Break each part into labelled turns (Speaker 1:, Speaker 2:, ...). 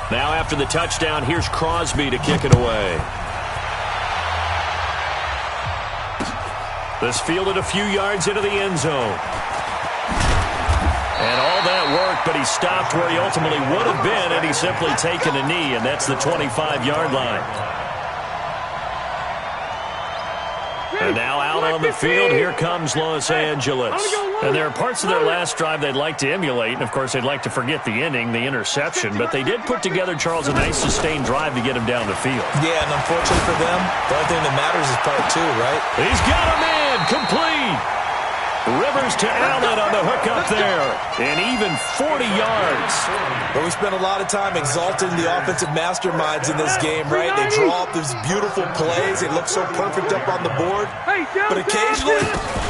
Speaker 1: Now after the touchdown, here's Crosby to kick it away. This fielded a few yards into the end zone. And all that work, but he stopped where he ultimately would have been had he simply taken a knee, and that's the 25-yard line. And now out on the field, here comes Los Angeles. And there are parts of their last drive they'd like to emulate, and of course they'd like to forget the inning, the interception, but they did put together, Charles, a nice sustained drive to get him down the field.
Speaker 2: Yeah, and unfortunately for them, the only thing that matters is part two, right?
Speaker 1: He's got a man, complete. Rivers to Allen on the hook up there, and even 40 yards.
Speaker 2: But we spent a lot of time exalting the offensive masterminds in this game, right? They draw up these beautiful plays. They look so perfect up on the board. But occasionally,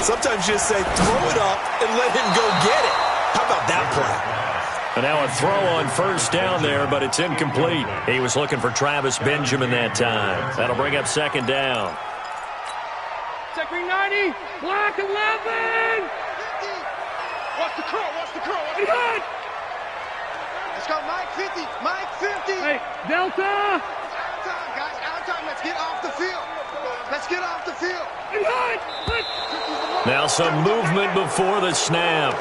Speaker 2: sometimes you just say, throw it up and let him go get it. How about that play?
Speaker 1: And now a throw on first down there, but it's incomplete. He was looking for Travis Benjamin that time. That'll bring up second down.
Speaker 3: Second 90, block 11. Watch the curl, watch the curl. Watch the curl. Let's go, Mike 50, Mike 50. Hey, Delta. Out of time, guys, out of time. Let's get off the field. Let's get off the field.
Speaker 1: Now some movement before the snap.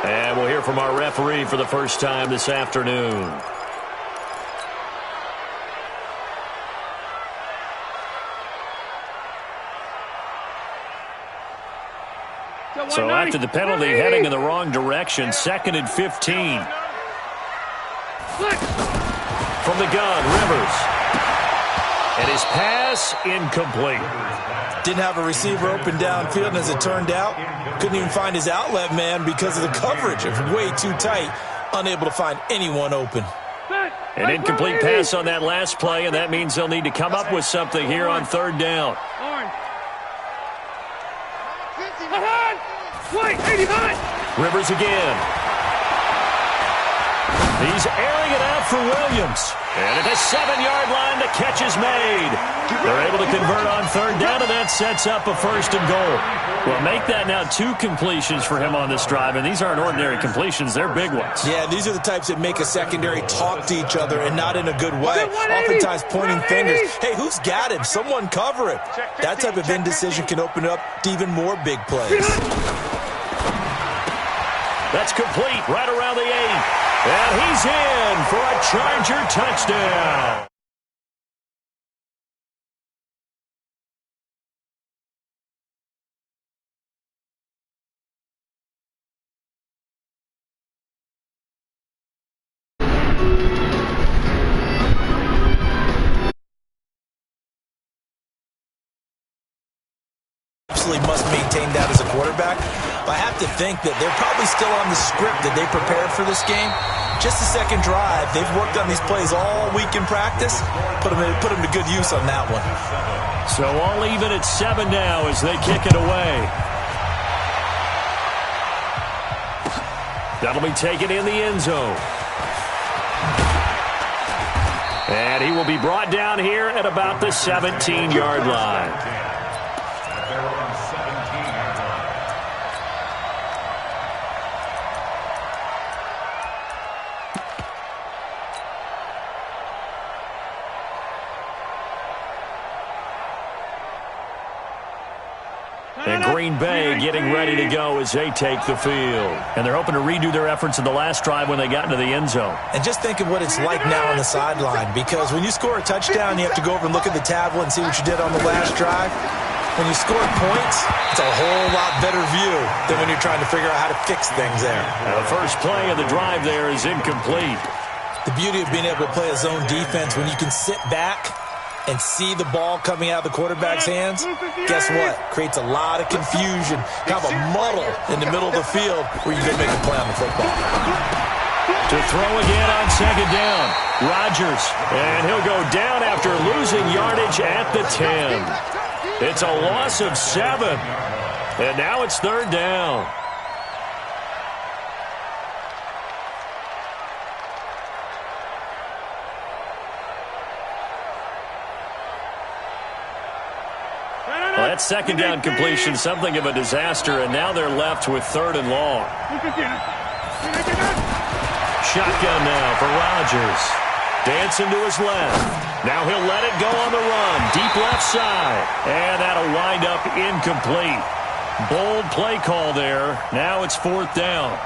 Speaker 1: And we'll hear from our referee for the first time this afternoon. So after the penalty, heading in the wrong direction, second and 15. From the gun, Rivers. And his pass incomplete.
Speaker 2: Didn't have a receiver open downfield, and as it turned out, couldn't even find his outlet man because of the coverage. It was way too tight, unable to find anyone open.
Speaker 1: An incomplete pass on that last play, and that means they'll need to come up with something here on third down. Rivers again. He's airing it out for Williams. And at the 7-yard line, the catch is made. They're able to convert on third down, and that sets up a first and goal. Well, make that now 2 completions for him on this drive, and these aren't ordinary completions. They're big ones.
Speaker 2: Yeah, these are the types that make a secondary talk to each other, and not in a good way. Oftentimes pointing fingers. Hey, who's got him? Someone cover it. That type of indecision can open up to even more big plays.
Speaker 1: That's complete right around the 8. And he's in for a Charger touchdown.
Speaker 2: Absolutely must maintain that as a quarterback. But I have to think that they're probably still on the script that they prepared for this game. Just the second drive, they've worked on these plays all week in practice. Put them to good use on that one.
Speaker 1: So all even at 7 now as they kick it away. That'll be taken in the end zone. And he will be brought down here at about the 17-yard line. And Green Bay getting ready to go as they take the field. And they're hoping to redo their efforts in the last drive when they got into the end zone.
Speaker 2: And just think of what it's like now on the sideline, because when you score a touchdown, you have to go over and look at the tablet and see what you did on the last drive. When you score points, it's a whole lot better view than when you're trying to figure out how to fix things there.
Speaker 1: Now the first play of the drive there is incomplete.
Speaker 2: The beauty of being able to play a zone defense when you can sit back and see the ball coming out of the quarterback's hands, guess what? Creates a lot of confusion, kind of a muddle in the middle of the field where you can make a play on the football.
Speaker 1: To throw again on second down, Rodgers, and he'll go down after losing yardage at the 10. It's a loss of 7, and now it's third down. Well, that second down completion, something of a disaster, and now they're left with third and long. Shotgun now for Rodgers. Dancing to his left. Now he'll let it go on the run. Deep left side. And that'll wind up incomplete. Bold play call there. Now it's 4th down.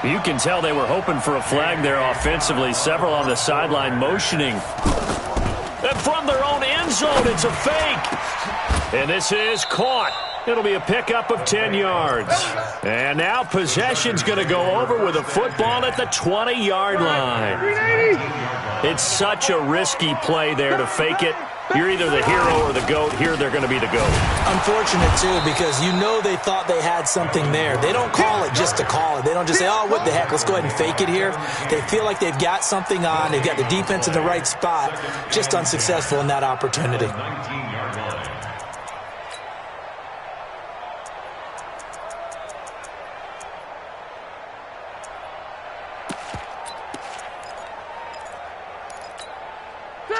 Speaker 1: You can tell they were hoping for a flag there offensively. Several on the sideline motioning. And from their own end zone, it's a fake. And this is caught. It'll be a pickup of 10 yards. And now possession's going to go over with a football at the 20-yard line. It's such a risky play there to fake it. You're either the hero or the GOAT. Here they're going to be the GOAT.
Speaker 4: Unfortunate, too, because you know they thought they had something there. They don't call it just to call it. They don't just say, oh, what the heck, let's go ahead and fake it here. They feel like they've got something on. They've got the defense in the right spot. Just unsuccessful in that opportunity.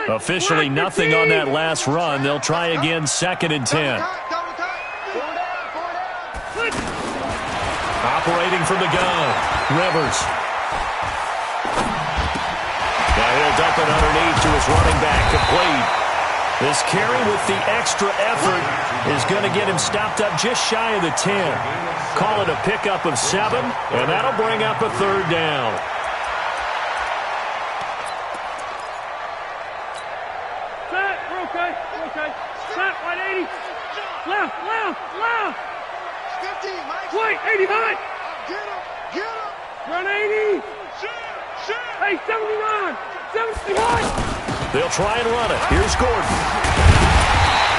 Speaker 1: Officially nothing on that last run. They'll try again, 2nd and 10. Operating from the gun, Rivers. Now he'll dump it underneath to his running back, complete. This carry with the extra effort is going to get him stopped up just shy of the 10. Call it a pickup of 7, and that'll bring up a 3rd down.
Speaker 5: Okay. Set, 180. Left.
Speaker 3: 50, Mike.
Speaker 5: Wait, 80 high.
Speaker 3: Get him.
Speaker 5: Run 80.
Speaker 3: Shoot.
Speaker 5: Hey, 79. 71.
Speaker 1: They'll try and run it. Here's Gordon.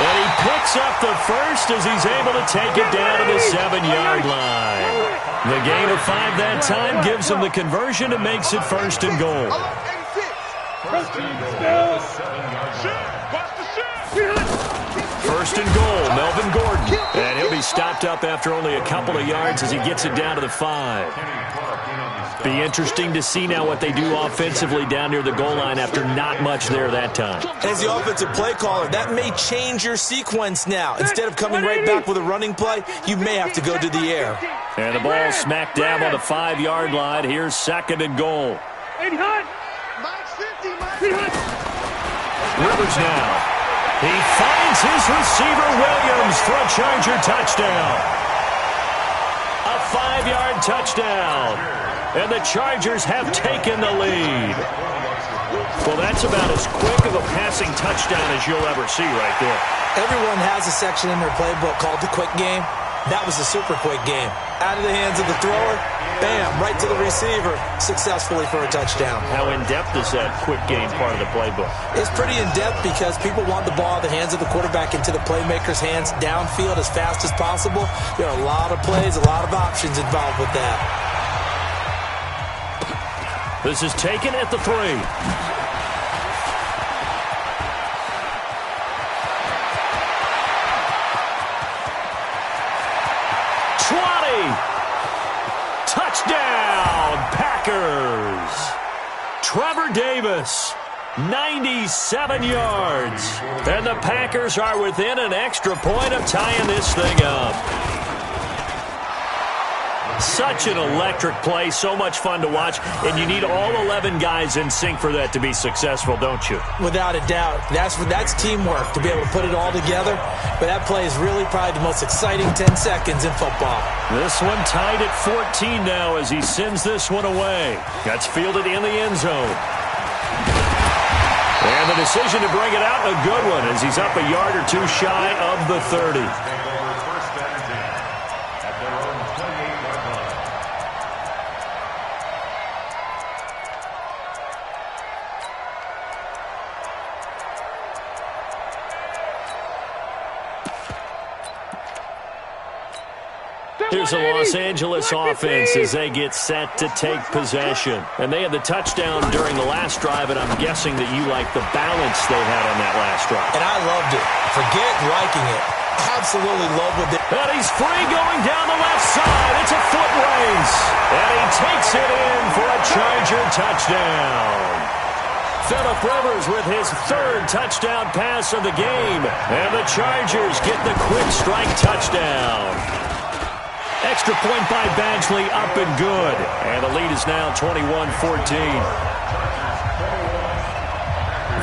Speaker 1: And he picks up the first as he's able to take it down to the 7-yard line. The gain of 5 that time gives him the conversion and makes it 1st and goal. 1st and goal, Melvin Gordon. And he'll be stopped up after only a couple of yards as he gets it down to the 5. Be interesting to see now what they do offensively down near the goal line after not much there that time.
Speaker 2: As the offensive play caller, that may change your sequence now. Instead of coming right back with a running play, you may have to go to the air.
Speaker 1: And the ball smack dab on the 5-yard line. Here's 2nd and goal.
Speaker 5: 80 high.
Speaker 1: Rivers now. He finds his receiver, Williams, for a Charger touchdown. A 5-yard touchdown. And the Chargers have taken the lead. Well, that's about as quick of a passing touchdown as you'll ever see right there.
Speaker 4: Everyone has a section in their playbook called the quick game. That was a super quick game. Out of the hands of the thrower, bam, right to the receiver, successfully for a touchdown.
Speaker 1: How in-depth is that quick game part of the playbook?
Speaker 4: It's pretty in-depth because people want the ball out of the hands of the quarterback into the playmaker's hands downfield as fast as possible. There are a lot of plays, a lot of options involved with that.
Speaker 1: This is taken at the 3. 20. Touchdown, Packers. Trevor Davis, 97 yards. And the Packers are within an extra point of tying this thing up. Such an electric play, so much fun to watch, and you need all 11 guys in sync for that to be successful, don't you?
Speaker 4: Without a doubt. That's teamwork to be able to put it all together, but that play is really probably the most exciting 10 seconds in football.
Speaker 1: This one tied at 14 now as he sends this one away. That's fielded in the end zone. And the decision to bring it out, a good one, as he's up a yard or two shy of the 30. Here's the Los Angeles offense as they get set to take possession. And they had the touchdown during the last drive, and I'm guessing that you like the balance they had on that last drive.
Speaker 4: And I loved it. Forget liking it. Absolutely love what they...
Speaker 1: And he's free going down the left side. It's a foot race. And he takes it in for a Charger touchdown. Phillip Rivers with his 3rd touchdown pass of the game. And the Chargers get the quick strike touchdown. Extra point by Badgley, up and good. And the lead is now 21-14.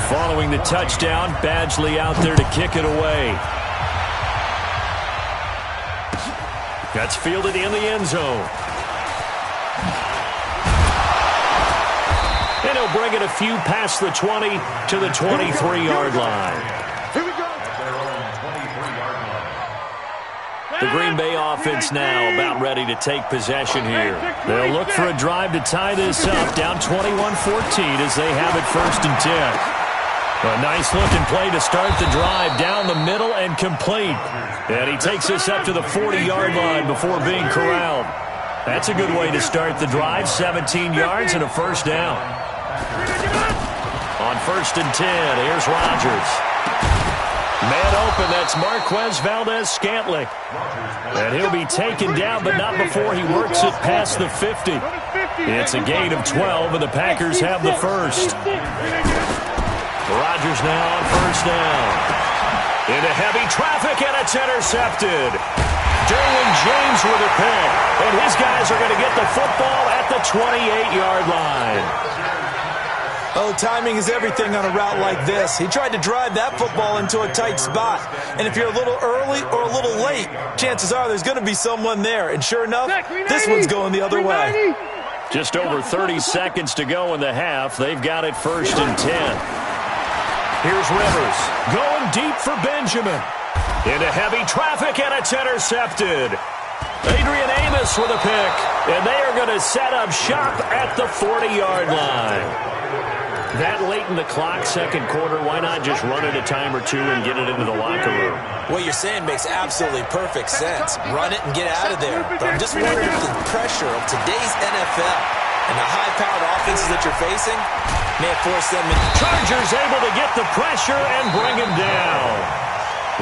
Speaker 1: Following the touchdown, Badgley out there to kick it away. That's fielded in the end zone. And he'll bring it a few past the 20 to the 23-yard line.
Speaker 3: Here we go.
Speaker 1: The Green Bay offense now about ready to take possession here. They'll look for a drive to tie this up, down 21-14 as they have it 1st and 10. A nice-looking play to start the drive, down the middle and complete. And he takes us up to the 40-yard line before being corralled. That's a good way to start the drive, 17 yards and a 1st down. On 1st and 10, here's Rodgers. Man open, that's Marquez Valdez-Scantling. And he'll be taken down, but not before he works it past the 50. It's a gain of 12, and the Packers have the 1st. Rodgers now on 1st down. Into heavy traffic, and it's intercepted. Derwin James with a pick, and his guys are going to get the football at the 28-yard line.
Speaker 4: Oh, timing is everything on a route like this. He tried to drive that football into a tight spot. And if you're a little early or a little late, chances are there's going to be someone there. And sure enough, this one's going the other way.
Speaker 1: Just over 30 seconds to go in the half. They've got it 1st and 10. Here's Rivers going deep for Benjamin. Into heavy traffic, and it's intercepted. Adrian Amos with a pick. And they are going to set up shop at the 40-yard line. That late in the clock, 2nd quarter, why not just run it a time or two and get it into the locker room?
Speaker 4: What you're saying makes absolutely perfect sense. Run it and get out of there. But I'm just wondering if the pressure of today's NFL and the high-powered offenses that you're facing may have forced them in.
Speaker 1: Chargers able to get the pressure and bring him down.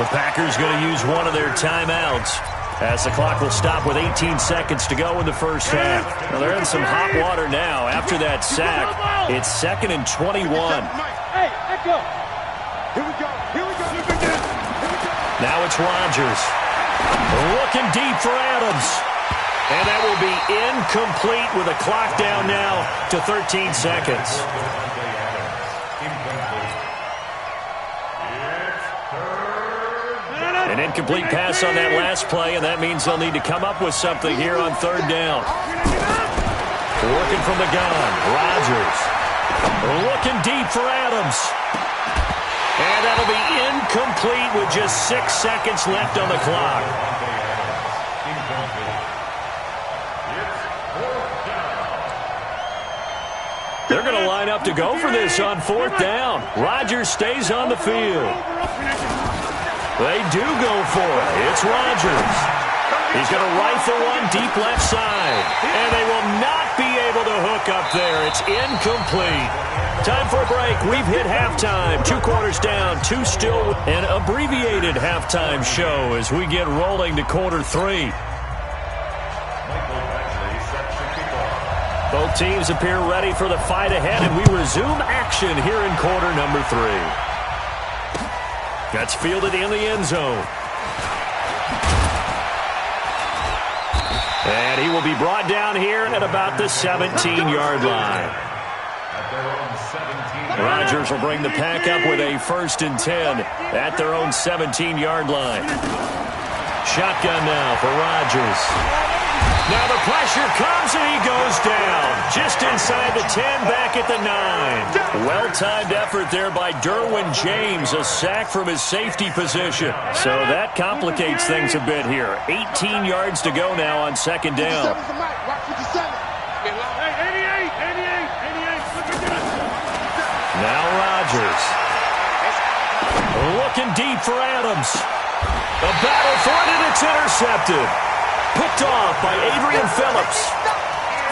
Speaker 1: The Packers going to use one of their timeouts as the clock will stop with 18 seconds to go in the 1st half. Now they're in some hot water now. After that sack, it's 2nd and 21.
Speaker 3: Hey, echo. Here we go. Here we go.
Speaker 1: Now it's Rodgers. Looking deep for Adams. And that will be incomplete with a clock down now to 13 seconds. An incomplete pass on that last play, and that means they'll need to come up with something here on 3rd down. Working from the gun, Rodgers. Looking deep for Adams. And that'll be incomplete with just 6 seconds left on the clock. They're going to line up to go for this on 4th down. Rodgers stays on the field. They do go for it. It's Rodgers. He's going to rifle one deep left side. And they will not be able to hook up there. It's incomplete. Time for a break. We've hit halftime. 2 quarters down, 2 still. An abbreviated halftime show as we get rolling to quarter 3. Both teams appear ready for the fight ahead, and we resume action here in quarter number 3. That's fielded in the end zone. And he will be brought down here at about the 17-yard line. Rodgers will bring the pack up with a 1st and 10 at their own 17-yard line. Shotgun now for Rodgers. Now the pressure comes and he goes down. Just inside the 10, back at the 9. Well-timed effort there by Derwin James. A sack from his safety position. So that complicates things a bit here. 18 yards to go now on 2nd down. Now Rodgers. Looking deep for Adams. A battle for it, and it's intercepted. Picked off by Adrian Phillips.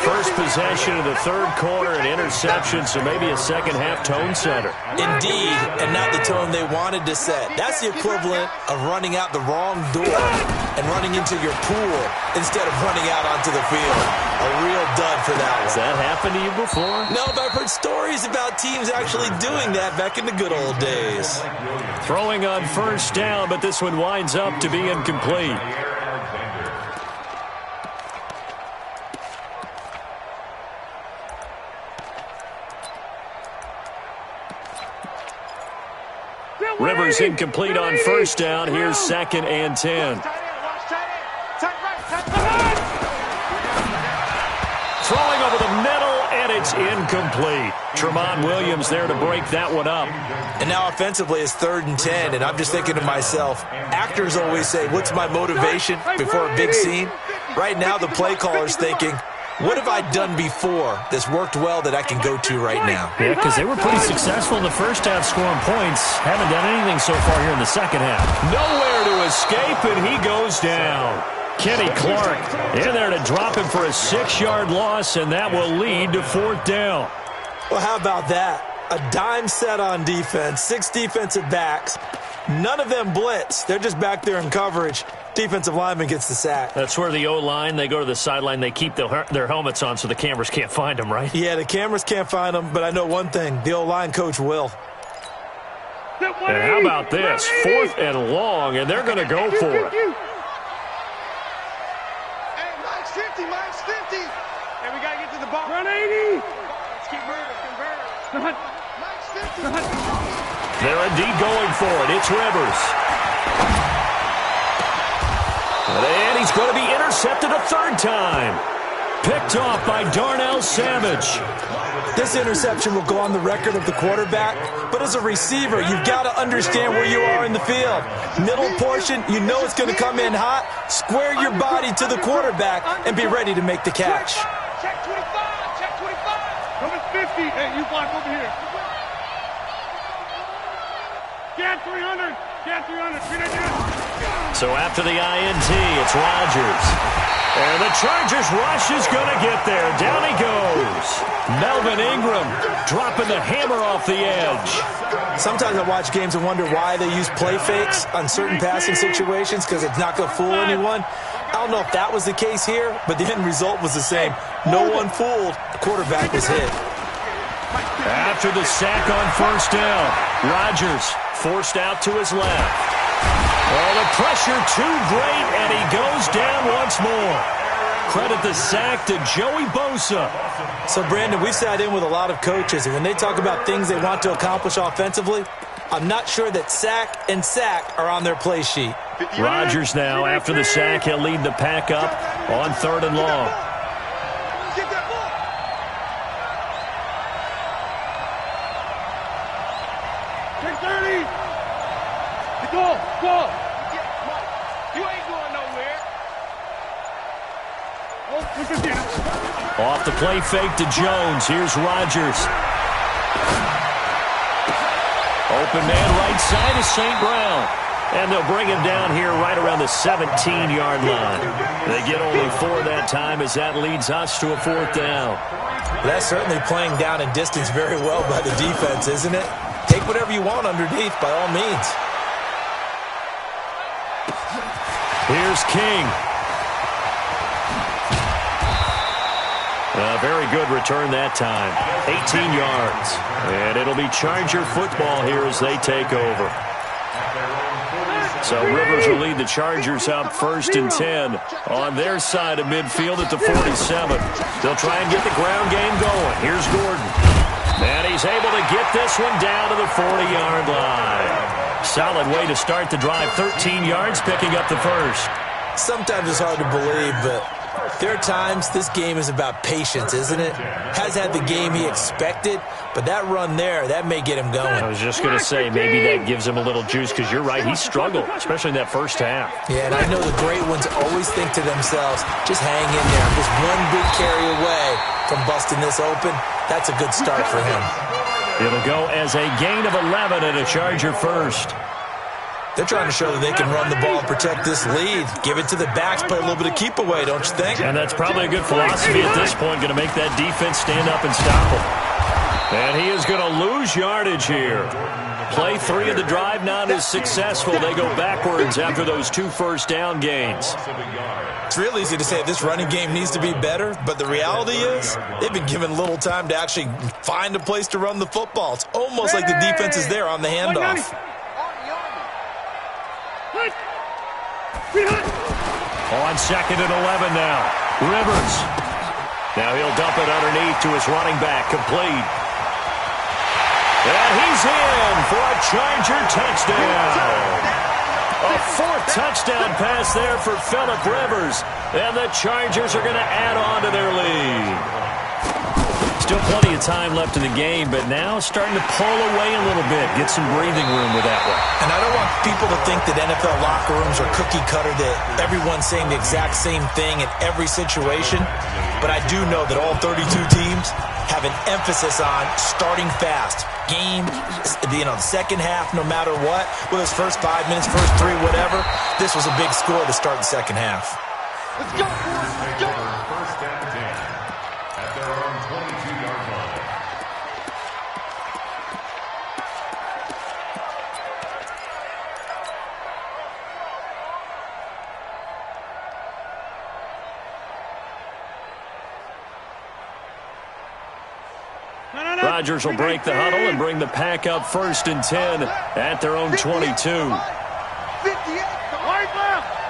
Speaker 1: First possession of the 3rd quarter, an interception, so maybe a second-half tone setter.
Speaker 4: Indeed, and not the tone they wanted to set. That's the equivalent of running out the wrong door and running into your pool instead of running out onto the field. A real dud for that one.
Speaker 1: Has that happened to you before?
Speaker 4: No, but I've heard stories about teams actually doing that back in the good old days.
Speaker 1: Throwing on 1st down, but this one winds up to be incomplete. Rivers incomplete on first down. Here's 2nd and 10. Throwing over the middle, and it's incomplete. Tramon Williams there to break that one up.
Speaker 2: And now offensively it's 3rd and 10, and I'm just thinking to myself, actors always say, what's my motivation before a big scene? Right now the play caller's thinking, what have I done before that's worked well that I can go to right now?
Speaker 1: Yeah, because they were pretty successful in the first half scoring points. Haven't done anything so far here in the second half. Nowhere to escape, and he goes down. Kenny Clark in there to drop him for a 6-yard loss, and that will lead to 4th down.
Speaker 2: Well, how about that? A dime set on defense, 6 defensive backs. None of them blitz. They're just back there in coverage. Defensive lineman gets the sack.
Speaker 1: That's where the O-line, they go to the sideline, they keep their helmets on so the cameras can't find them, right?
Speaker 2: Yeah, the cameras can't find them, but I know one thing. The O-line coach will.
Speaker 1: And how about this? 4th and long, and they're going to go for it.
Speaker 3: Hey, Mike's 50, Mike's 50. Hey, we got to get to the ball.
Speaker 5: Run 80.
Speaker 3: Let's keep moving, convert. Mike's 50.
Speaker 1: They're indeed going for it. It's Rivers. And he's going to be intercepted a 3rd time. Picked off by Darnell Savage.
Speaker 2: This interception will go on the record of the quarterback, but as a receiver, you've got to understand where you are in the field. Middle portion, you know it's going to come in hot. Square your body to the quarterback and be ready to make the catch.
Speaker 3: Check 25, check 25.
Speaker 5: Number 50. Hey, you block over here. Get 300. Get 300.
Speaker 1: So after the INT, it's Rodgers. And the Chargers rush is going to get there. Down he goes. Melvin Ingram dropping the hammer off the edge.
Speaker 2: Sometimes I watch games and wonder why they use play fakes on certain passing situations because it's not going to fool anyone. I don't know if that was the case here, but the end result was the same. No one fooled. The quarterback was hit.
Speaker 1: After the sack on first down, Rodgers forced out to his left. Oh, the pressure too great, and he goes down once more. Credit the sack to Joey Bosa.
Speaker 2: So, Brandon, we've sat in with a lot of coaches, and when they talk about things they want to accomplish offensively, I'm not sure that sack and sack are on their play sheet.
Speaker 1: Rodgers now, after the sack, he'll lead the pack up on 3rd and long.
Speaker 3: Get that ball.
Speaker 5: Take 30. Go.
Speaker 3: You ain't going nowhere.
Speaker 5: Oh, look at this.
Speaker 1: Off the play fake to Jones. Here's Rodgers. Open man right side is St. Brown. And they'll bring him down here right around the 17-yard line. They get only 4 that time as that leads us to a 4th down.
Speaker 2: That's certainly playing down and distance very well by the defense, isn't it? Take whatever you want underneath by all means.
Speaker 1: Here's King. A very good return that time. 18 yards. And it'll be Charger football here as they take over. So Rivers will lead the Chargers up 1st and 10 on their side of midfield at the 47. They'll try and get the ground game going. Here's Gordon. And he's able to get this one down to the 40-yard line. Solid way to start the drive. 13 yards, picking up the first.
Speaker 2: Sometimes it's hard to believe, but there are times this game is about patience, isn't it? Has had the game he expected, but that run there, that may get him going.
Speaker 1: I was just going to say, maybe that gives him a little juice, because you're right, he struggled, especially in that first half.
Speaker 2: Yeah, and I know the great ones always think to themselves, just hang in there. I'm just one big carry away from busting this open. That's a good start for him.
Speaker 1: It'll go as a gain of 11 and a Charger first.
Speaker 2: They're trying to show that they can run the ball and protect this lead. Give it to the backs, play a little bit of keep away, don't you think?
Speaker 1: And that's probably a good philosophy at this point, going to make that defense stand up and stop them. And he is going to lose yardage here. Play 3 of the drive not as successful. They go backwards after those 2 first down gains.
Speaker 2: It's real easy to say this running game needs to be better, but the reality is they've been given little time to actually find a place to run the football. It's almost like the defense is there on the handoff.
Speaker 1: On 2nd and 11 now. Rivers. Now he'll dump it underneath to his running back. Complete. And he's in for a Charger touchdown. A fourth touchdown pass there for Phillip Rivers. And the Chargers are going to add on to their lead. Still plenty of time left in the game, but now starting to pull away a little bit. Get some breathing room with that one.
Speaker 4: And I don't want people to think that NFL locker rooms are cookie cutter, that everyone's saying the exact same thing in every situation. But I do know that all 32 teams have an emphasis on starting fast. Game, the second half, no matter what, whether it's first 5 minutes, first 3, whatever, this was a big score to start the second half.
Speaker 3: Let's go, boys. Let's go.
Speaker 6: First down and 10 at their own 22-yard line.
Speaker 1: Rodgers will break the huddle and bring the pack up 1st and 10 at their own 22.
Speaker 3: 58. Right left.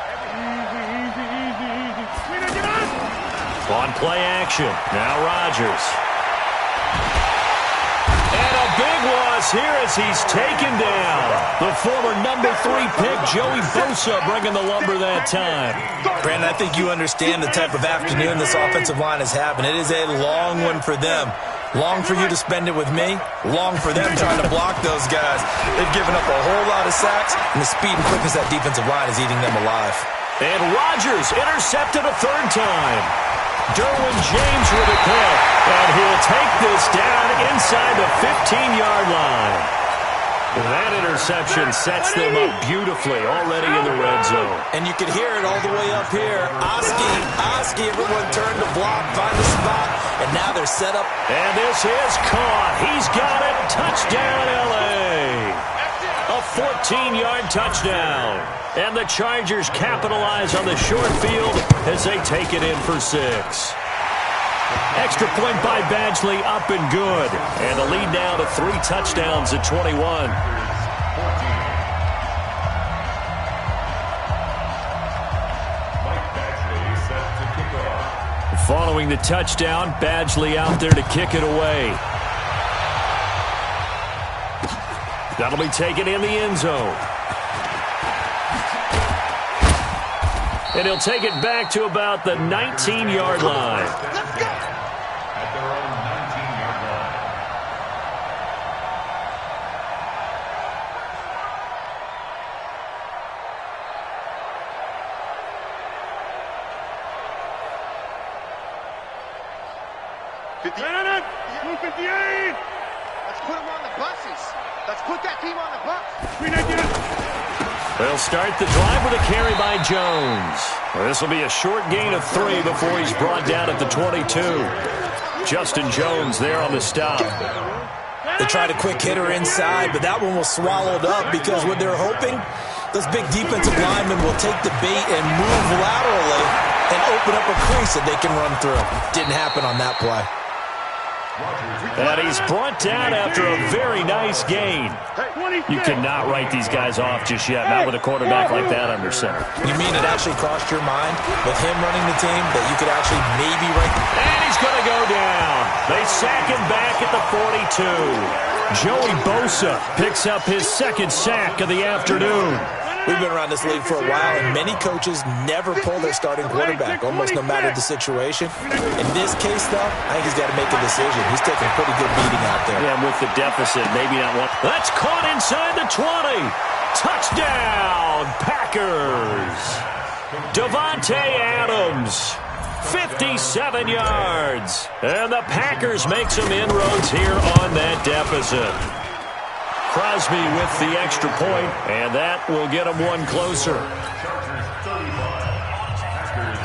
Speaker 1: On play action. Now Rodgers. And a big loss here as he's taken down. The former number 3 pick, Joey Bosa, bringing the lumber that time.
Speaker 4: Brandon, I think you understand the type of afternoon this offensive line is having. It is a long one for them. Long for you to spend it with me. Long for them trying to block those guys. They've given up a whole lot of sacks, and the speed and quickness of that defensive line is eating them alive.
Speaker 1: And Rodgers intercepted a 3rd time. Derwin James with a pick, and he'll take this down inside the 15-yard line. That interception sets them up beautifully already in the red zone.
Speaker 4: And you can hear it all the way up here. Oski, everyone turned to block, find a spot, and now they're set up.
Speaker 1: And this is caught. He's got it. Touchdown, L.A. A 14-yard touchdown. And the Chargers capitalize on the short field as they take it in for 6. Extra point by Badgley, up and good. And the lead now to 3 touchdowns at 21. Following the touchdown, Badgley out there to kick it away. That'll be taken in the end zone. And he'll take it back to about the 19-yard line.
Speaker 3: Let's go.
Speaker 6: At their own 19-yard line.
Speaker 5: Move 58.
Speaker 3: Let's put them on the buses. Let's put that team on the bus.
Speaker 1: They'll start the drive with a carry by Jones. This will be a short gain of 3 before he's brought down at the 22. Justin Jones there on the stop.
Speaker 4: They tried a quick hitter inside, but that one was swallowed up because what they're hoping, those big defensive linemen will take the bait and move laterally and open up a crease that they can run through. Didn't happen on that play.
Speaker 1: And he's brought down after a very nice gain. You cannot write these guys off just yet, not with a quarterback like that under center.
Speaker 4: You mean it actually crossed your mind with him running the team that you could actually maybe write?
Speaker 1: And he's going to go down. They sack him back at the 42. Joey Bosa picks up his 2nd sack of the afternoon.
Speaker 4: We've been around this league for a while, and many coaches never pull their starting quarterback, almost no matter the situation. In this case, though, I think he's got to make a decision. He's taking a pretty good beating out there.
Speaker 1: Yeah, with the deficit, maybe not one. That's caught inside the 20. Touchdown, Packers. Davante Adams, 57 yards. And the Packers make some inroads here on that deficit. Crosby with the extra point, and that will get them one closer.
Speaker 6: Chargers 35, Packers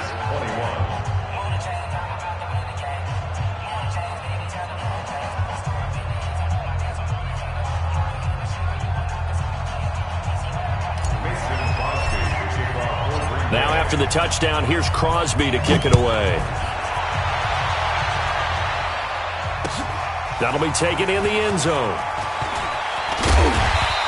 Speaker 6: 21.
Speaker 1: Now after the touchdown, here's Crosby to kick it away. That'll be taken in the end zone.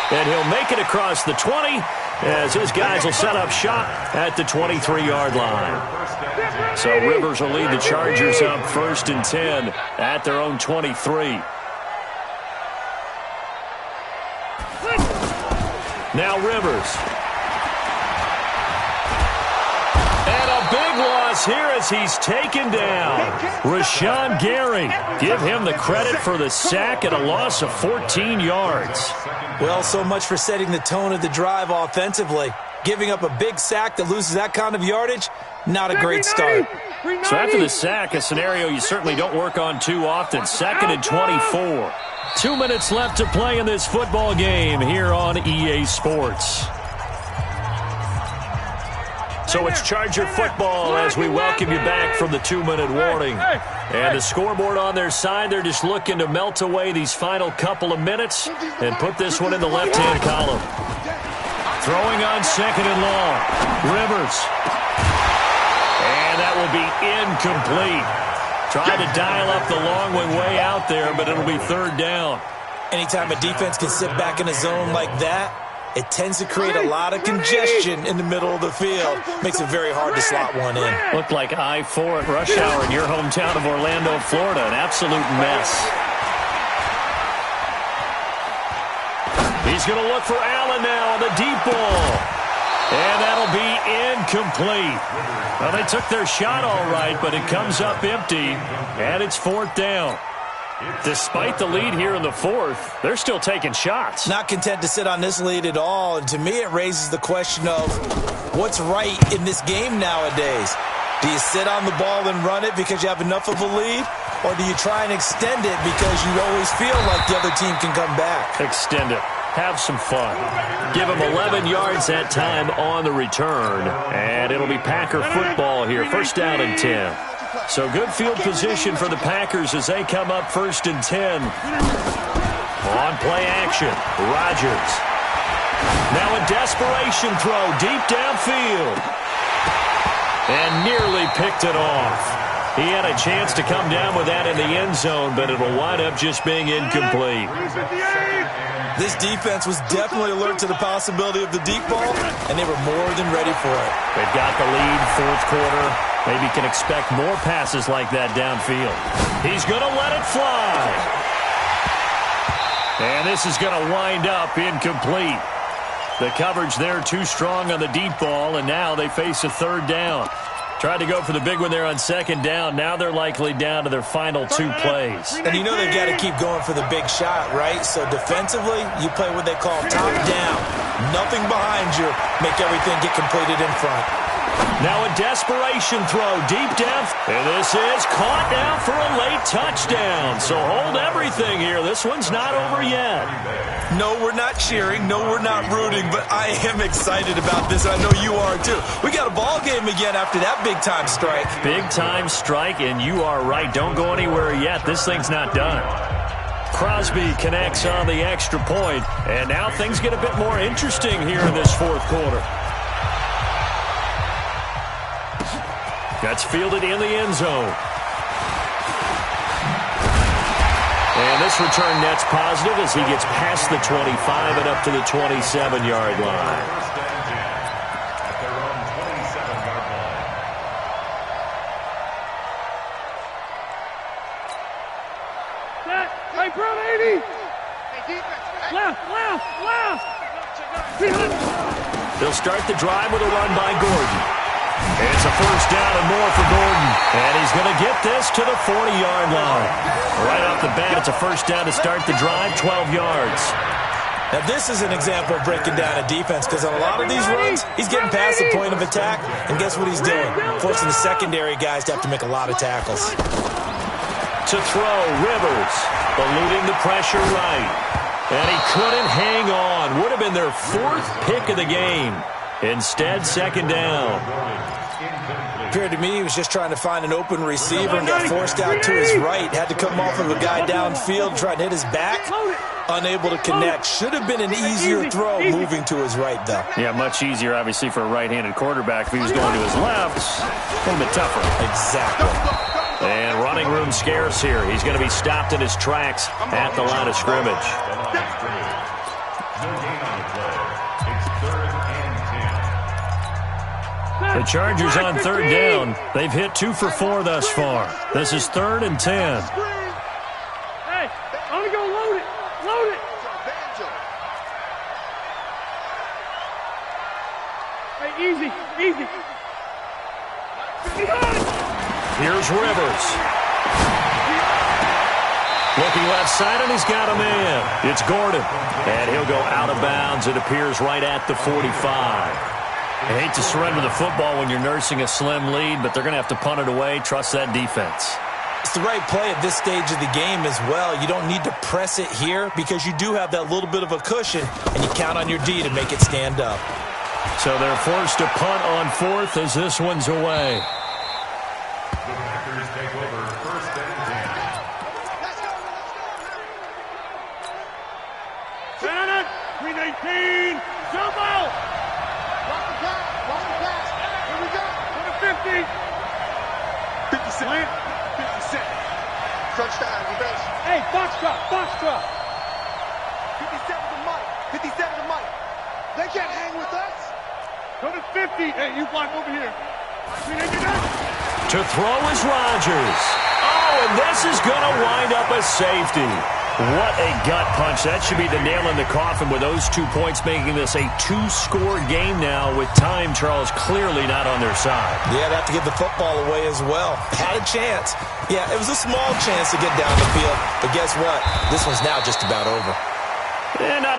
Speaker 1: And he'll make it across the 20 as his guys will set up shop at the 23-yard line. So Rivers will lead the Chargers up 1st and 10 at their own 23. Now Rivers. And a big loss here as he's taken down. Rashawn Gary. Give him the credit for the sack and a loss of 14 yards.
Speaker 4: Well, so much for setting the tone of the drive offensively. Giving up a big sack that loses that kind of yardage, not a great start.
Speaker 1: So after the sack, a scenario you certainly don't work on too often. 2nd and 24. 2 minutes left to play in this football game here on EA Sports. So it's Charger football as we welcome you back from the 2-minute warning. And the scoreboard on their side, they're just looking to melt away these final couple of minutes and put this one in the left-hand column. Throwing on 2nd and long. Rivers. And that will be incomplete. Trying to dial up the long way out there, but it'll be 3rd down.
Speaker 4: Anytime a defense can sit back in a zone like that, it tends to create a lot of congestion in the middle of the field. Makes it very hard to slot one in.
Speaker 1: Looked like I-4 at rush hour in your hometown of Orlando, Florida. An absolute mess. He's going to look for Allen now on the deep ball. And that'll be incomplete. Well, they took their shot all right, but it comes up empty, and it's 4th down. Despite the lead here in the 4th, they're still taking shots.
Speaker 4: Not content to sit on this lead at all, and to me it raises the question of what's right in this game nowadays. Do you sit on the ball and run it because you have enough of a lead, or do you try and extend it because you always feel like the other team can come back?
Speaker 1: Extend it. Have some fun. Give them 11 yards that time on the return, and it'll be Packer football here. 1st down and 10. So good field position for the Packers as they come up 1st and 10. On play action, Rodgers. Now a desperation throw deep downfield. And nearly picked it off. He had a chance to come down with that in the end zone, but it'll wind up just being incomplete.
Speaker 2: This defense was definitely alert to the possibility of the deep ball, and they were more than ready for it.
Speaker 1: They've got the lead, 4th quarter. Maybe can expect more passes like that downfield. He's going to let it fly. And this is going to wind up incomplete. The coverage there too strong on the deep ball, and now they face a 3rd down. Tried to go for the big one there on 2nd down. Now they're likely down to their final 2 plays.
Speaker 4: And you know they've got to keep going for the big shot, right? So defensively, you play what they call top down. Nothing behind you. Make everything get completed in front.
Speaker 1: Now a desperation throw deep down. And this is caught now for a late touchdown. So hold everything here. This one's not over yet.
Speaker 2: No, we're not cheering. No, we're not rooting. But I am excited about this. I know you are too. We got a ball game again after that big-time strike.
Speaker 1: Big-time strike, and you are right. Don't go anywhere yet. This thing's not done. Crosby connects on the extra point. And now things get a bit more interesting here in this 4th quarter. That's fielded in the end zone. And this return net's positive as he gets past the 25 and up to the 27-yard line.
Speaker 5: Hey, Brown 80! Left!
Speaker 1: They'll start the drive with a run by Gordon. It's a 1st down and more for Gordon. And he's going to get this to the 40-yard line. Right off the bat, it's a 1st down to start the drive, 12 yards.
Speaker 4: Now, this is an example of breaking down a defense because on a lot of these runs, he's getting past the point of attack, and guess what he's doing? Forcing the secondary guys to have to make a lot of tackles.
Speaker 1: To throw, Rivers, eluding the pressure right. And he couldn't hang on. Would have been their 4th pick of the game. Instead, 2nd down.
Speaker 4: Appeared to me he was just trying to find an open receiver and got forced out to his right. Had to come off of a guy downfield, try and hit his back. Unable to connect. Should have been an easier throw moving to his right, though.
Speaker 1: Yeah, much easier, obviously, for a right-handed quarterback. If he was going to his left, a little bit tougher.
Speaker 4: Exactly.
Speaker 1: And running room scarce here. He's going to be stopped in his tracks at the line of scrimmage. The Chargers on 3rd down. They've hit 2 for 4 thus far. This is 3rd and 10.
Speaker 5: Hey, I'm going to go load it. Load it. Easy, easy.
Speaker 1: Here's Rivers. Looking left side, and he's got a man. It's Gordon. And he'll go out of bounds, it appears, right at the 45. I hate to surrender the football when you're nursing a slim lead, but they're going to have to punt it away. Trust that defense.
Speaker 2: It's the right play at this stage of the game as well. You don't need to press it here because you do have that little bit of a cushion, and you count on your D to make it stand up.
Speaker 1: So they're forced to punt on fourth as this one's away.
Speaker 6: The Packers take over first and 10.
Speaker 3: Let's go.
Speaker 5: Shannon, 319. Jump out.
Speaker 3: Watch the pass. Here we go.
Speaker 5: To the 50.
Speaker 3: 57. 57. Crunch time, defense.
Speaker 5: Hey, box drop.
Speaker 3: 57 to Mike. 57 to Mike. They can't hang with us.
Speaker 5: Go to 50. Hey, you block over here. 399.
Speaker 1: To throw is Rodgers. Oh, and this is going to wind up a safety. What a gut punch. That should be the nail in the coffin with those 2 points, making this a 2-score game now with time, Charles, clearly not on their side.
Speaker 2: Yeah, they have to give the football away as well. Had a chance. Yeah, it was a small chance to get down the field, but guess what? This one's now just about over.
Speaker 1: And not